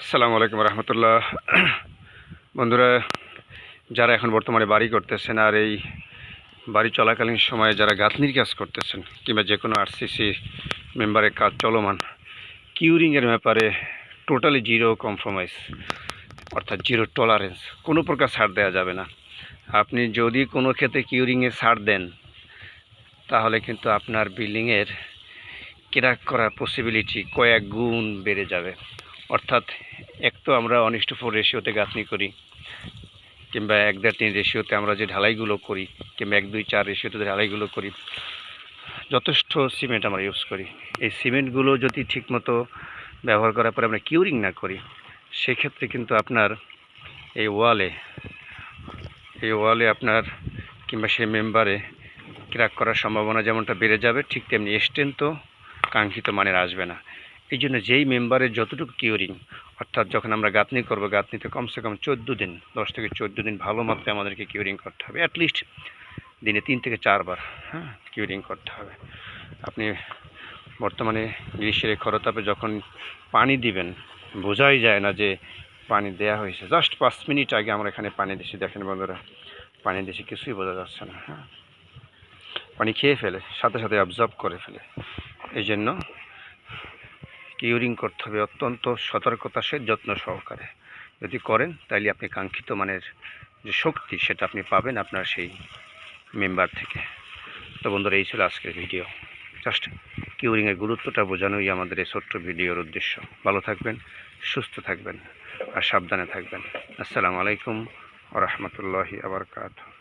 আসসালামু আলাইকুম রহমতুল্লাহ। বন্ধুরা, যারা এখন বর্তমানে বাড়ি করতেছেন আর এই বাড়ি চলাকালীন সময়ে যারা গাঁথনির কাজ করতেছেন কিংবা যে কোনো আরসিসি মেম্বারের কাজ চলমান, কিউরিংয়ের ব্যাপারে টোটালি জিরো কম্প্রোমাইজ, অর্থাৎ জিরো টলারেন্স, কোনো প্রকার ছাড় দেওয়া যাবে না। আপনি যদি কোনো ক্ষেত্রে কিউরিংয়ে ছাড় দেন তাহলে কিন্তু আপনার বিল্ডিংয়ের ক্র্যাক করার পসিবিলিটি কয়েক গুণ বেড়ে যাবে। অর্থাৎ এক তো আমরা 1:4 রেশিওতে গাঁথনি করি, কিংবা 1:3 রেশিওতে আমরা যে ঢালাইগুলো করি, কিংবা 1:2:4 রেশিওতে ঢালাইগুলো করি, যথেষ্ট সিমেন্ট আমরা ইউজ করি। এই সিমেন্টগুলো যদি ঠিকমতো ব্যবহার করার পরে আমরা কিউরিং না করি, সেক্ষেত্রে কিন্তু আপনার এই ওয়ালে আপনার কিংবা সেই মেম্বারে ক্র্যাক করার সম্ভাবনা যেমনটা বেড়ে যাবে, ঠিক তেমনি স্ট্রেংথও কাঙ্ক্ষিত মানের আসবে না। এই জন্য যেই মেম্বারের যতটুকু কিউরিং, অর্থাৎ যখন আমরা গাঁথনি করব, গাঁথনিতে কমসে কম 14 দিন, 10 থেকে 14 দিন ভালো মাত্রায় আমাদেরকে কিউরিং করতে হবে। অ্যাটলিস্ট দিনে 3 থেকে 4 বার কিউরিং করতে হবে। আপনি বর্তমানে গ্রীষ্মের এই খরতাপে যখন পানি দিবেন, বোঝাই যায় না যে পানি দেয়া হয়েছে। জাস্ট 5 মিনিট আগে আমরা এখানে পানি দিছি, দেখেন বন্ধুরা, পানি দিছি কিছুই বোঝা যাচ্ছে না। পানি খেয়ে ফেলে, সাথে সাথে অবজর্ব করে ফেলে। এই জন্য কিউরিং করতে হবে অত্যন্ত সতর্কতার সাথে, যত্ন সহকারে। যদি করেন তাহলে আপনি কাঙ্ক্ষিত মানের যে শক্তি সেটা আপনি পাবেন আপনার সেই মেম্বার থেকে। তো বন্ধুরা, এই ছিল আজকের ভিডিও। জাস্ট কিউরিংয়ের গুরুত্বটা বোঝানোই আমাদের এই ছোট্ট ভিডিওর উদ্দেশ্য। ভালো থাকবেন, সুস্থ থাকবেন আর সাবধানে থাকবেন। আসসালামু আলাইকুম ওয়া রাহমাতুল্লাহি ওয়া বারাকাতুহু।